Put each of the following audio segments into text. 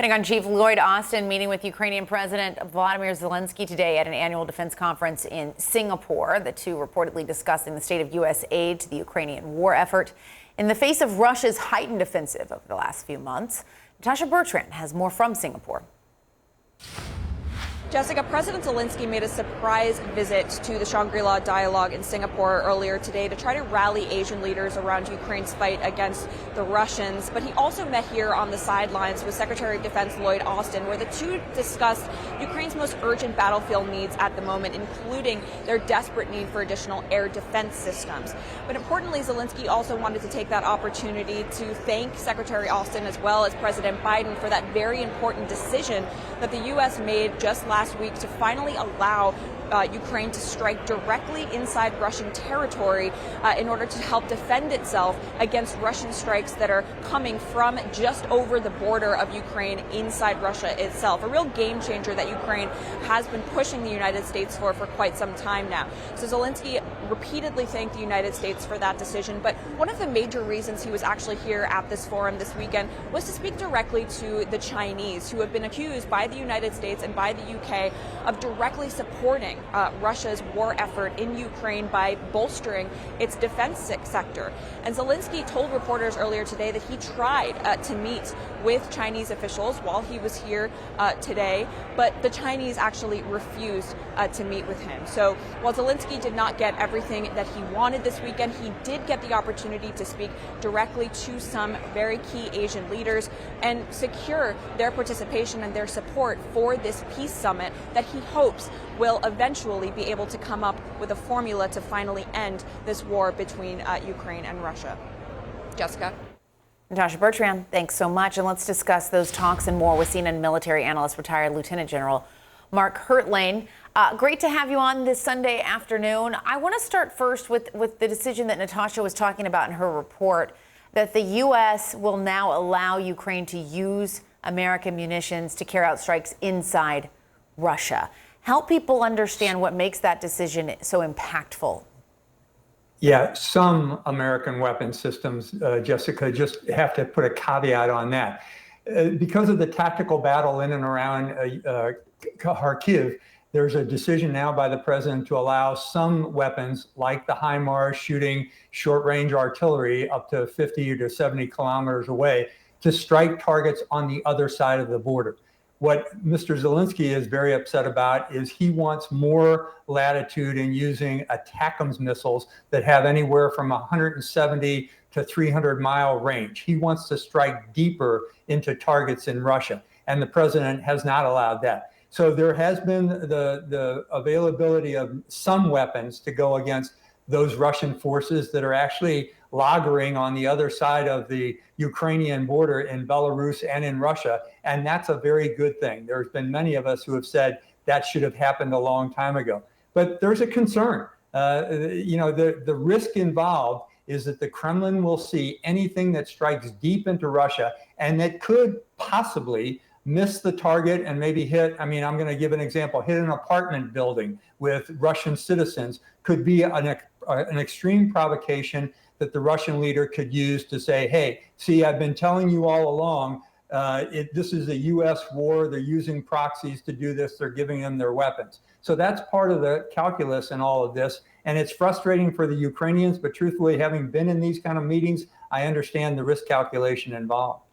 Pentagon Chief Lloyd Austin meeting with Ukrainian President Volodymyr Zelensky today at an annual defense conference in Singapore. The two reportedly discussing the state of U.S. aid to the Ukrainian war effort in the face of Russia's heightened offensive over the last few months. Natasha Bertrand has more from Singapore. Jessica, President Zelensky made a surprise visit to the Shangri-La Dialogue in Singapore earlier today to try to rally Asian leaders around Ukraine's fight against the Russians. But he also met here on the sidelines with Secretary of Defense Lloyd Austin, where the two discussed Ukraine's most urgent battlefield needs at the moment, including their desperate need for additional air defense systems. But importantly, Zelensky also wanted to take that opportunity to thank Secretary Austin as well as President Biden for that very important decision that the U.S. made just last week to finally allow Ukraine to strike directly inside Russian territory in order to help defend itself against Russian strikes that are coming from just over the border of Ukraine inside Russia itself. A real game changer that Ukraine has been pushing the United States for quite some time now. So Zelensky repeatedly thanked the United States for that decision. But one of the major reasons he was actually here at this forum this weekend was to speak directly to the Chinese, who have been accused by the United States and by the UK of directly supporting Russia's war effort in Ukraine by bolstering its defense sector. And Zelensky told reporters earlier today that he tried to meet with Chinese officials while he was here today, but the Chinese actually refused to meet with him. So while Zelensky did not get everything that he wanted this weekend, he did get the opportunity to speak directly to some very key Asian leaders and secure their participation and their support for this peace summit that he hopes will eventually be able to come up with a formula to finally end this war between Ukraine and Russia. Jessica. Natasha Bertrand, thanks so much. And let's discuss those talks and more with CNN military analyst, retired Lieutenant General Mark Hertling. Great to have you on this Sunday afternoon. I want to start first with the decision that Natasha was talking about in her report, that the U.S. will now allow Ukraine to use American munitions to carry out strikes inside Russia. Help people understand what makes that decision so impactful. Yeah, some American weapon systems, Jessica, just have to put a caveat on that. Because of the tactical battle in and around Kharkiv, there's a decision now by the president to allow some weapons like the HIMARS shooting short-range artillery up to 50 to 70 kilometers away to strike targets on the other side of the border. What Mr. Zelensky is very upset about is he wants more latitude in using ATACMS missiles that have anywhere from 170 to 300 mile range. He wants to strike deeper into targets in Russia, and the president has not allowed that. So there has been the availability of some weapons to go against those Russian forces that are actually lagering on the other side of the Ukrainian border in Belarus and in Russia. And that's a very good thing. There's been many of us who have said that should have happened a long time ago. But there's a concern. The risk involved is that the Kremlin will see anything that strikes deep into Russia and that could possibly miss the target and maybe hit, I'm going to give an example, hit an apartment building with Russian citizens could be an extreme provocation that the Russian leader could use to say, hey, see, I've been telling you all along, this is a U.S. war. They're using proxies to do this. They're giving them their weapons. So that's part of the calculus in all of this. And it's frustrating for the Ukrainians, but truthfully, having been in these kind of meetings, I understand the risk calculation involved.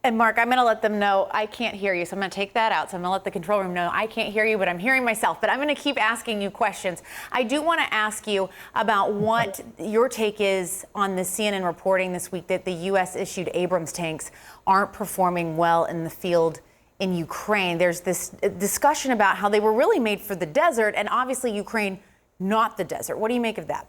And Mark, I'm going to let them know I can't hear you. So I'm going to take that out. So I'm going to let the control room know I can't hear you, but I'm hearing myself. But I'm going to keep asking you questions. I do want to ask you about what your take is on the CNN reporting this week that the U.S. issued Abrams tanks aren't performing well in the field in Ukraine. There's this discussion about how they were really made for the desert, and obviously Ukraine, not the desert. What do you make of that?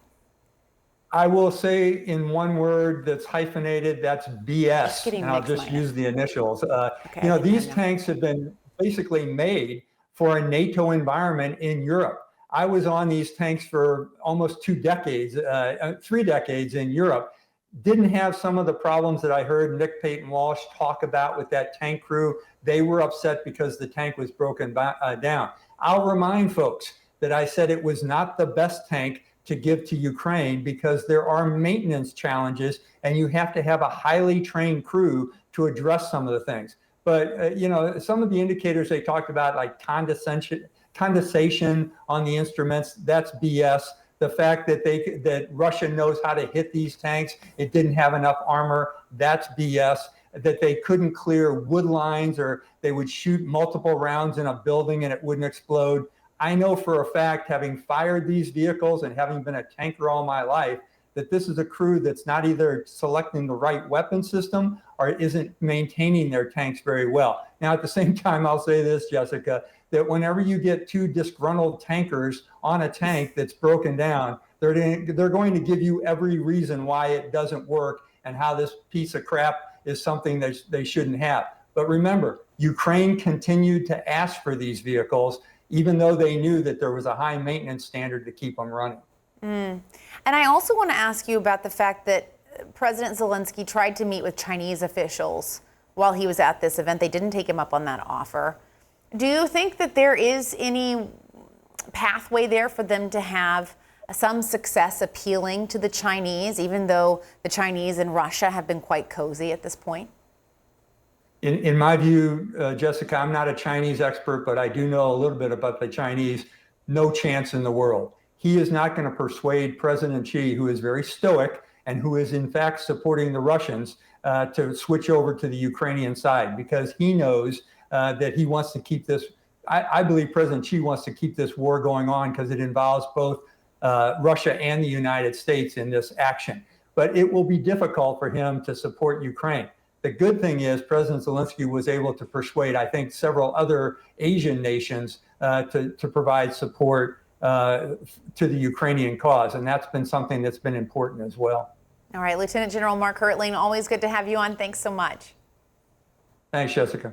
I will say in one word that's hyphenated, that's BS. And I'll just use the initials. These tanks have been basically made for a NATO environment in Europe. I was on these tanks for almost 3 decades in Europe. Didn't have some of the problems that I heard Nick Payton Walsh talk about with that tank crew. They were upset because the tank was broken down. I'll remind folks that I said it was not the best tank to give to Ukraine because there are maintenance challenges and you have to have a highly trained crew to address some of the things. But, some of the indicators they talked about, like condensation on the instruments, that's BS. The fact that Russia knows how to hit these tanks, it didn't have enough armor, that's BS. That they couldn't clear wood lines, or they would shoot multiple rounds in a building and it wouldn't explode. I know for a fact, having fired these vehicles and having been a tanker all my life, that this is a crew that's not either selecting the right weapon system or isn't maintaining their tanks very well. Now, at the same time, I'll say this, Jessica, that whenever you get two disgruntled tankers on a tank that's broken down, they're going to give you every reason why it doesn't work and how this piece of crap is something that they shouldn't have. But remember, Ukraine continued to ask for these vehicles, even though they knew that there was a high maintenance standard to keep them running. And I also want to ask you about the fact that President Zelensky tried to meet with Chinese officials while he was at this event. They didn't take him up on that offer. Do you think that there is any pathway there for them to have some success appealing to the Chinese, even though the Chinese and Russia have been quite cozy at this point? In my view, Jessica, I'm not a Chinese expert, but I do know a little bit about the Chinese. No chance in the world. He is not going to persuade President Xi, who is very stoic and who is in fact supporting the Russians, to switch over to the Ukrainian side, because he knows that he wants to keep this. I believe President Xi wants to keep this war going on because it involves both Russia and the United States in this action. But it will be difficult for him to support Ukraine. The good thing is President Zelensky was able to persuade, I think, several other Asian nations to provide support to the Ukrainian cause. And that's been something that's been important as well. All right, Lieutenant General Mark Hertling, always good to have you on. Thanks so much. Thanks, Jessica.